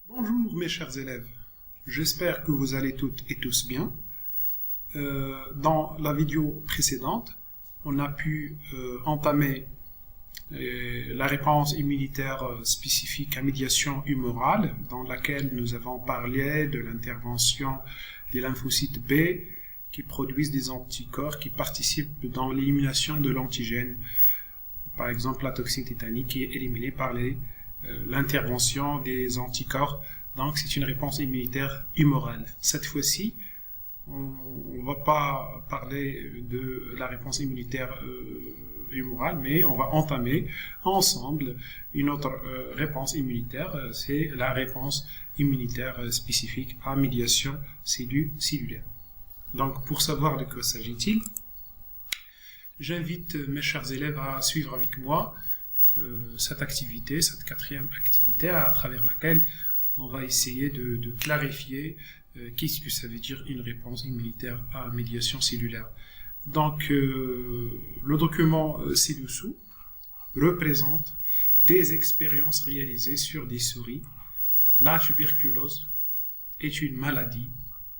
Bonjour mes chers élèves, j'espère que vous allez toutes et tous bien. Dans la vidéo précédente, on a pu entamer la réponse immunitaire spécifique à médiation humorale, dans laquelle nous avons parlé de l'intervention des lymphocytes B qui produisent des anticorps qui participent dans l'élimination de l'antigène, par exemple la toxine tétanique qui est éliminée par l'intervention des anticorps. Donc c'est une réponse immunitaire humorale. Cette fois-ci, on ne va pas parler de la réponse immunitaire humorale, mais on va entamer ensemble une autre réponse immunitaire, c'est la réponse immunitaire spécifique à médiation cellulaire. Donc pour savoir de quoi s'agit-il, j'invite mes chers élèves à suivre avec moi cette activité, cette quatrième activité à travers laquelle on va essayer de clarifier qu'est-ce que ça veut dire une réponse immunitaire à médiation cellulaire. Donc le document ci-dessous représente des expériences réalisées sur des souris. La tuberculose est une maladie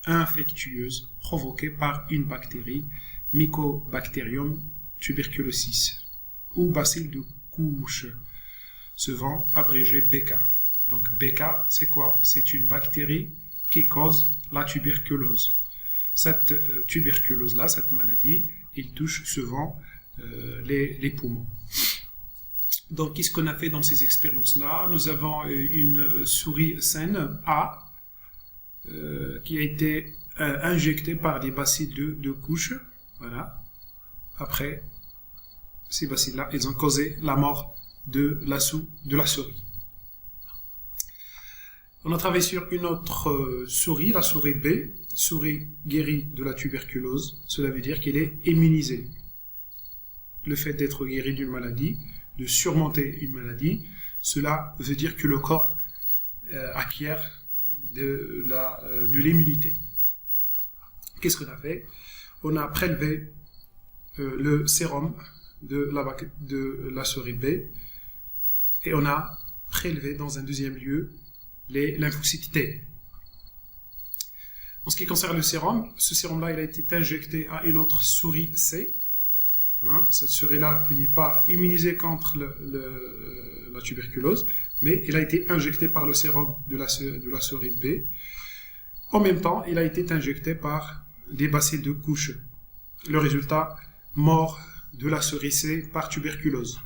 infectieuse provoquée par une bactérie, Mycobacterium tuberculosis, ou bacille de couche, souvent abrégé BK. Donc BK, c'est quoi? C'est une bactérie qui cause la tuberculose. Cette tuberculose-là, cette maladie, il touche souvent les poumons. Donc, qu'est-ce qu'on a fait dans ces expériences-là? Nous avons une souris saine A qui a été injectée par des bacilles de couche. Voilà. Après, ces bacilles-là, ils ont causé la mort de la souris. On a travaillé sur une autre souris, la souris B, souris guérie de la tuberculose. Cela veut dire qu'elle est immunisée. Le fait d'être guéri d'une maladie, de surmonter une maladie, cela veut dire que le corps acquiert de l'immunité. Qu'est-ce qu'on a fait? On a prélevé le sérum de la souris B et on a prélevé dans un deuxième lieu les lymphocytes T. En ce qui concerne le sérum, ce sérum-là, il a été injecté à une autre souris C. Cette souris-là, elle n'est pas immunisée contre la tuberculose, mais elle a été injectée par le sérum de la souris B. En même temps, il a été injecté par des bacilles de couche. Le résultat, mort de la souris C par tuberculose.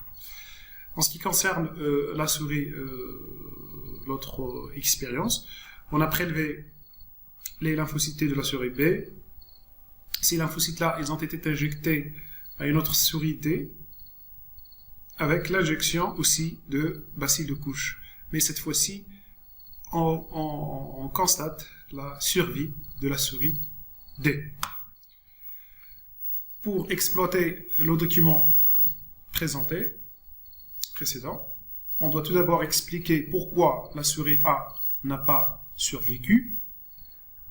En ce qui concerne la souris, l'autre expérience, on a prélevé les lymphocytes de la souris B. Ces lymphocytes-là, ils ont été injectés à une autre souris D avec l'injection aussi de bacilles de couche. Mais cette fois-ci, on constate la survie de la souris D. Pour exploiter le document précédent, on doit tout d'abord expliquer pourquoi la souris A n'a pas survécu,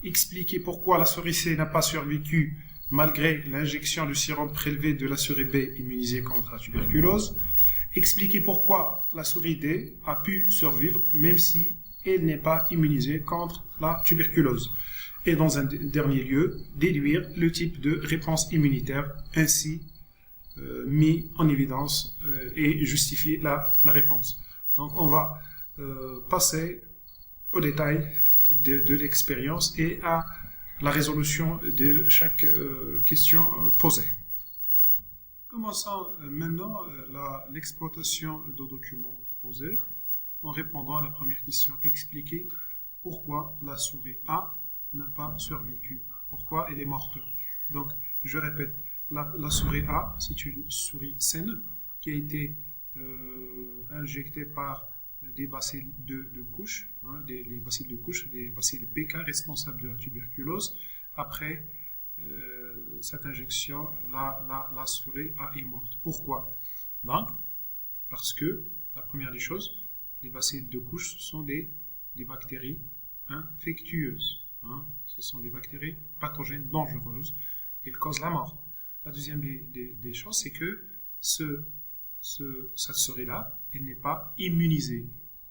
expliquer pourquoi la souris C n'a pas survécu malgré l'injection du sérum prélevé de la souris B immunisée contre la tuberculose, expliquer pourquoi la souris D a pu survivre même si elle n'est pas immunisée contre la tuberculose. Et dans un dernier lieu, déduire le type de réponse immunitaire ainsi mis en évidence et justifier la réponse. Donc on va passer au détail de l'expérience et à la résolution de chaque question posée. Commençons maintenant l'exploitation du document proposé en répondant à la première question. Expliquer pourquoi la souris A n'a pas survécu, pourquoi elle est morte. Donc, je répète, la souris A, c'est une souris saine qui a été injectée par des bacilles de couche, des bacilles de couche, des bacilles BK responsables de la tuberculose. Après cette injection, la souris A est morte. Pourquoi? Donc, parce que, la première des choses, les bacilles de couche sont des bactéries infectieuses. Ce sont des bactéries pathogènes dangereuses. Elles causent la mort. La deuxième des choses, c'est que cette souris-là, elle n'est pas immunisée.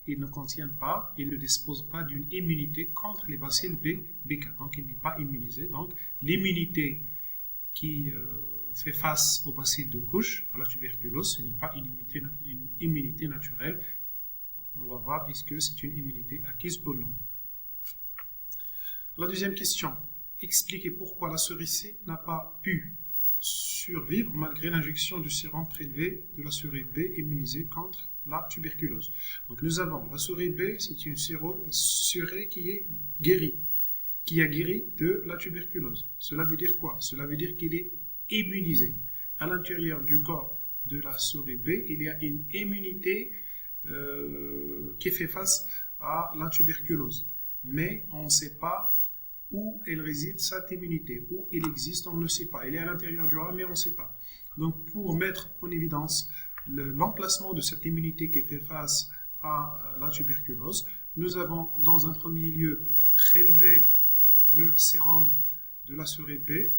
il ne contient pas, il ne dispose pas d'une immunité contre les bacilles B, BK. Donc, il n'est pas immunisé. Donc, l'immunité qui fait face aux bacilles de couche, à la tuberculose, ce n'est pas une immunité naturelle. On va voir est-ce que c'est une immunité acquise ou non. La deuxième question. Expliquez pourquoi la souris C n'a pas pu survivre malgré l'injection du sérum prélevé de la souris B immunisée contre la tuberculose. Donc nous avons la souris B, c'est une souris qui est guérie, qui a guéri de la tuberculose. Cela veut dire quoi? Cela veut dire qu'il est immunisé. À l'intérieur du corps de la souris B, il y a une immunité qui fait face à la tuberculose. Mais on ne sait pas où elle réside, cette immunité. Où elle existe, on ne sait pas. Elle est à l'intérieur du rat, mais on ne sait pas. Donc, pour mettre en évidence l'emplacement de cette immunité qui fait face à la tuberculose, nous avons, dans un premier lieu, prélevé le sérum de la souris B.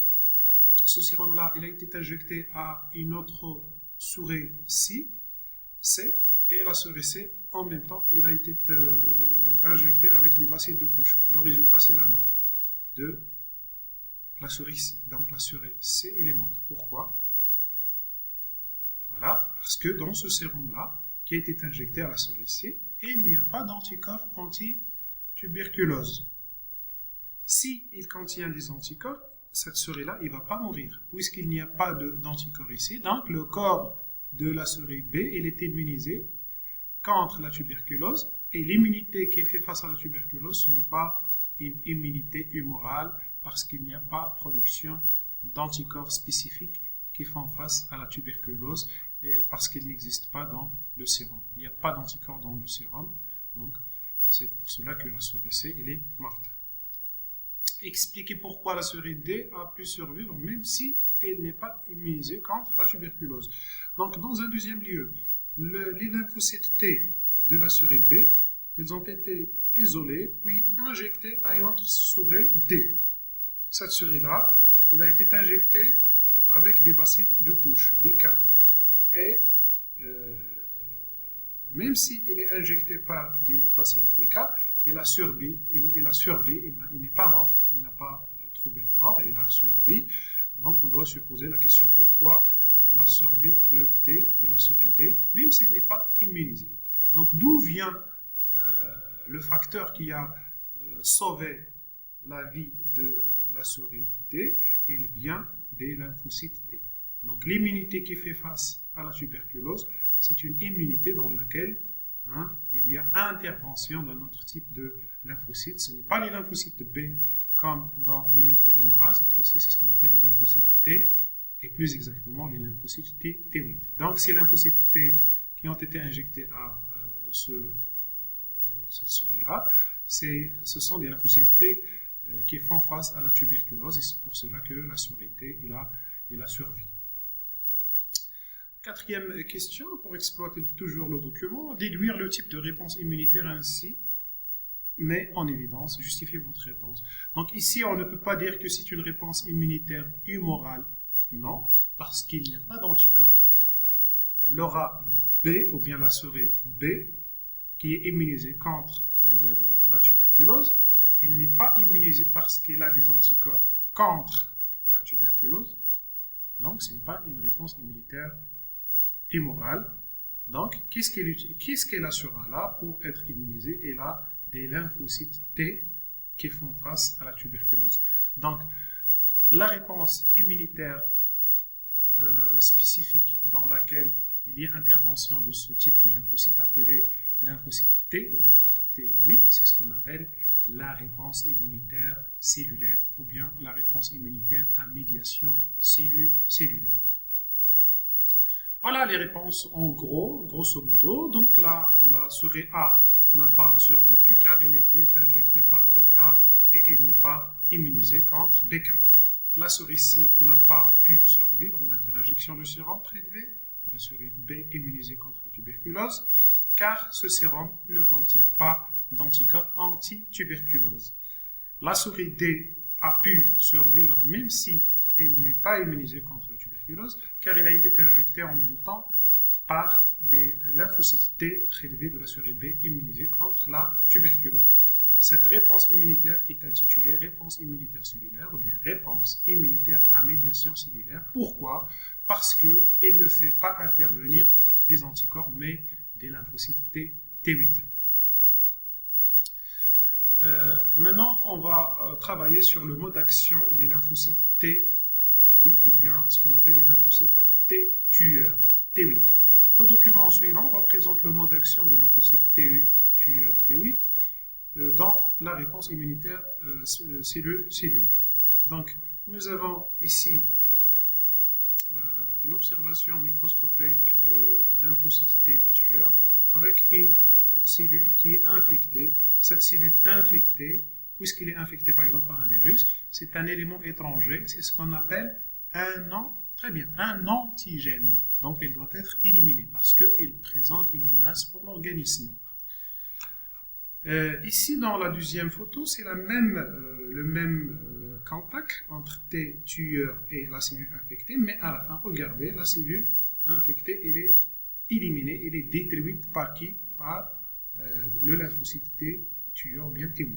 Ce sérum-là, il a été injecté à une autre souris C, et la souris C, en même temps, il a été injecté avec des bacilles de couche. Le résultat, c'est la mort de la souris C. Donc la souris C, elle est morte. Pourquoi? Voilà, parce que dans ce sérum-là, qui a été injecté à la souris C, il n'y a pas d'anticorps anti-tuberculose. Si il contient des anticorps, cette souris-là, il ne va pas mourir, puisqu'il n'y a pas d'anticorps ici. Donc le corps de la souris B, il est immunisé contre la tuberculose, et l'immunité qui fait face à la tuberculose, ce n'est pas une immunité humorale parce qu'il n'y a pas production d'anticorps spécifiques qui font face à la tuberculose et parce qu'il n'existe pas dans le sérum. Il n'y a pas d'anticorps dans le sérum, donc c'est pour cela que la souris C, elle est morte. Expliquez pourquoi la souris D a pu survivre même si elle n'est pas immunisée contre la tuberculose. Donc dans un deuxième lieu, les lymphocytes T de la souris B, ils ont été isolés puis injectés à une autre souris D. Cette souris-là, elle a été injectée avec des bacilles de couche, BK. Et même si elle est injectée par des bacilles BK, elle a survécu, il n'est pas morte, il n'a pas trouvé la mort, elle a survécu. Donc on doit se poser la question pourquoi la survie de la souris D, même s'il n'est pas immunisé. Donc d'où vient le facteur qui a sauvé la vie de la souris D? Il vient des lymphocytes T. Donc l'immunité qui fait face à la tuberculose, c'est une immunité dans laquelle il y a intervention d'un autre type de lymphocytes. Ce n'est pas les lymphocytes B comme dans l'immunité humorale, cette fois-ci c'est ce qu'on appelle les lymphocytes T, et plus exactement les lymphocytes T8. Donc ces lymphocytes T qui ont été injectés à cette souris-là, ce sont des lymphocytes T qui font face à la tuberculose, et c'est pour cela que la souris T il a survécu. Quatrième question, pour exploiter toujours le document, déduire le type de réponse immunitaire ainsi met en évidence, justifiez votre réponse. Donc ici, on ne peut pas dire que c'est une réponse immunitaire humorale, non, parce qu'il n'y a pas d'anticorps. L'aura B, ou bien la souris B, qui est immunisée contre la tuberculose, il n'est pas immunisé parce qu'elle a des anticorps contre la tuberculose. Donc, ce n'est pas une réponse immunitaire immorale. Donc, qu'est-ce qu'elle a sur là pour être immunisée? Elle a des lymphocytes T qui font face à la tuberculose. Donc, la réponse immunitaire spécifique dans laquelle il y a intervention de ce type de lymphocyte appelé lymphocyte T ou bien T8, c'est ce qu'on appelle la réponse immunitaire cellulaire ou bien la réponse immunitaire à médiation cellulaire. Voilà les réponses en gros, grosso modo. Donc la souris A n'a pas survécu car elle était injectée par BK et elle n'est pas immunisée contre BK. La souris C n'a pas pu survivre malgré l'injection de sérum prélevé de la souris B immunisée contre la tuberculose car ce sérum ne contient pas d'anticorps anti-tuberculose. La souris D a pu survivre même si elle n'est pas immunisée contre la tuberculose car elle a été injectée en même temps par des lymphocytes T prélevés de la souris B immunisée contre la tuberculose. Cette réponse immunitaire est intitulée réponse immunitaire cellulaire ou bien réponse immunitaire à médiation cellulaire. Pourquoi? Parce qu'elle ne fait pas intervenir des anticorps mais des lymphocytes T8. Maintenant, on va travailler sur le mode d'action des lymphocytes T8 ou bien ce qu'on appelle les lymphocytes T-tueurs, T8. Le document suivant représente le mode d'action des lymphocytes T-tueurs T8 dans la réponse immunitaire cellulaire. Donc, nous avons ici une observation microscopique de lymphocytes T-tueurs avec une cellule qui est infectée. Cette cellule infectée, puisqu'il est infecté par exemple par un virus, c'est un élément étranger, c'est ce qu'on appelle un antigène. Donc, il doit être éliminé parce qu'il présente une menace pour l'organisme. Ici, dans la deuxième photo, c'est le même contact entre T tueur et la cellule infectée, mais à la fin, regardez, la cellule infectée, elle est éliminée, elle est détruite par qui? Par le lymphocyte T tueur ou bien T8.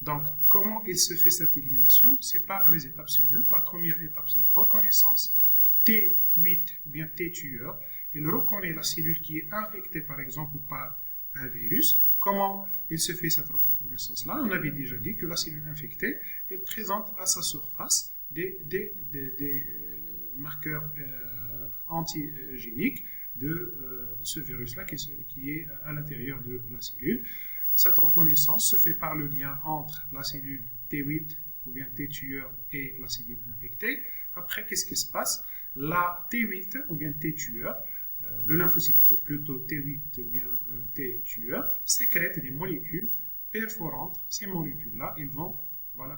Donc, comment il se fait cette élimination? C'est par les étapes suivantes. La première étape, c'est la reconnaissance. T8 ou bien T tueur, il reconnaît la cellule qui est infectée par exemple par un virus. Comment il se fait cette reconnaissance-là? On avait déjà dit que la cellule infectée, elle présente à sa surface des marqueurs antigéniques de ce virus-là qui est à l'intérieur de la cellule. Cette reconnaissance se fait par le lien entre la cellule T8 ou bien T tueur et la cellule infectée. Après, qu'est-ce qui se passe? La T8 ou bien T tueur, le lymphocyte plutôt T8 ou bien T tueur, sécrète des molécules perforantes. Ces molécules-là, ils vont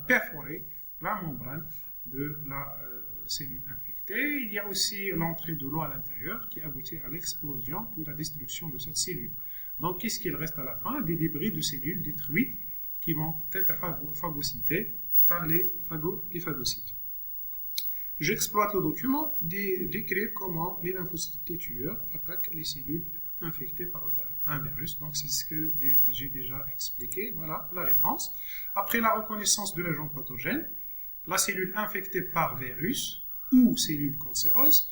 perforer la membrane de la cellule infectée. Il y a aussi l'entrée de l'eau à l'intérieur qui aboutit à l'explosion puis la destruction de cette cellule. Donc, qu'est-ce qu'il reste à la fin? Des débris de cellules détruites qui vont être phagocytés par les phagocytes. J'exploite le document d'écrire comment les lymphocytes T tueurs attaquent les cellules infectées par un virus. Donc, c'est ce que j'ai déjà expliqué. Voilà la réponse. Après la reconnaissance de l'agent pathogène, la cellule infectée par virus ou cellule cancéreuse,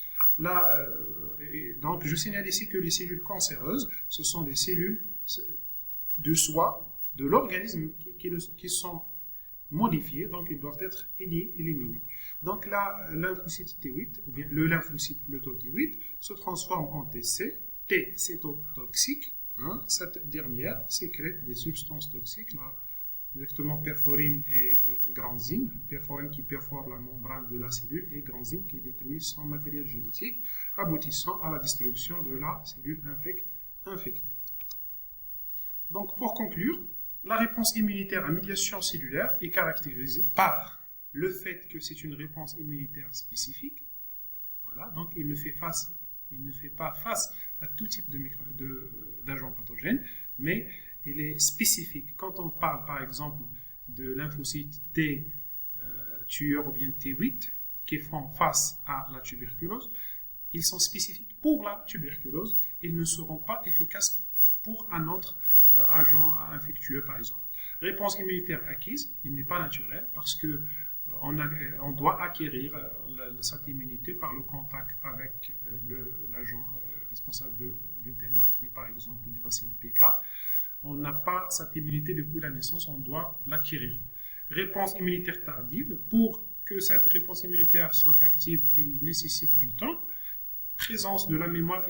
donc je signale ici que les cellules cancéreuses, ce sont des cellules de soi, de l'organisme qui sont modifiées, donc ils doivent être éliminés. Donc là, lymphocyte T8, ou bien le lymphocyte plutôt T8, se transforme en TC, T cétotoxique. Cette dernière sécrète des substances toxiques, là, exactement perforine et granzyme. Perforine qui perfore la membrane de la cellule et granzyme qui détruit son matériel génétique, aboutissant à la destruction de la cellule infectée. Donc, pour conclure, la réponse immunitaire à médiation cellulaire est caractérisée par le fait que c'est une réponse immunitaire spécifique. Voilà, donc il ne fait pas face à tout type d'agent pathogène, mais il est spécifique. Quand on parle par exemple de lymphocytes T tueurs ou bien T8 qui font face à la tuberculose, ils sont spécifiques pour la tuberculose, ils ne seront pas efficaces pour un autre agent infectieux par exemple. Réponse immunitaire acquise, il n'est pas naturel parce que on doit acquérir cette immunité par le contact avec l'agent responsable d'une telle maladie, par exemple les bacilles PK. On n'a pas cette immunité depuis la naissance, on doit l'acquérir. Réponse immunitaire tardive, pour que cette réponse immunitaire soit active, il nécessite du temps. Présence de la mémoire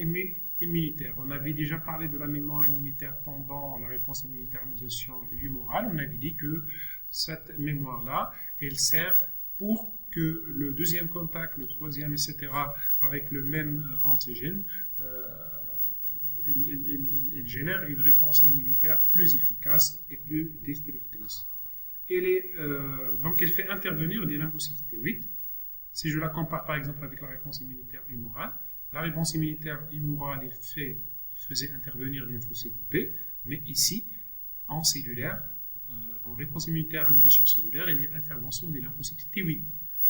immunitaire. On avait déjà parlé de la mémoire immunitaire pendant la réponse immunitaire à médiation humorale. On avait dit que cette mémoire-là, elle sert pour que le deuxième contact, le troisième, etc., avec le même antigène, il génère une réponse immunitaire plus efficace et plus destructrice. Donc, elle fait intervenir des lymphocytes T8. Si je la compare par exemple avec la réponse immunitaire humorale, la réponse immunitaire humorale, il faisait intervenir des lymphocytes B, mais ici, en cellulaire, en réponse immunitaire à médiation cellulaire, il y a intervention des lymphocytes T8.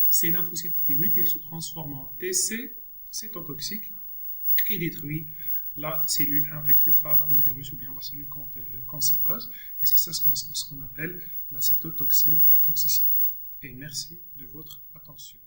Ces lymphocytes T8, ils se transforment en TC cétotoxiques qui détruit la cellule infectée par le virus ou bien la cellule cancéreuse. Et c'est ça ce qu'on appelle la cytotoxicité. Et merci de votre attention.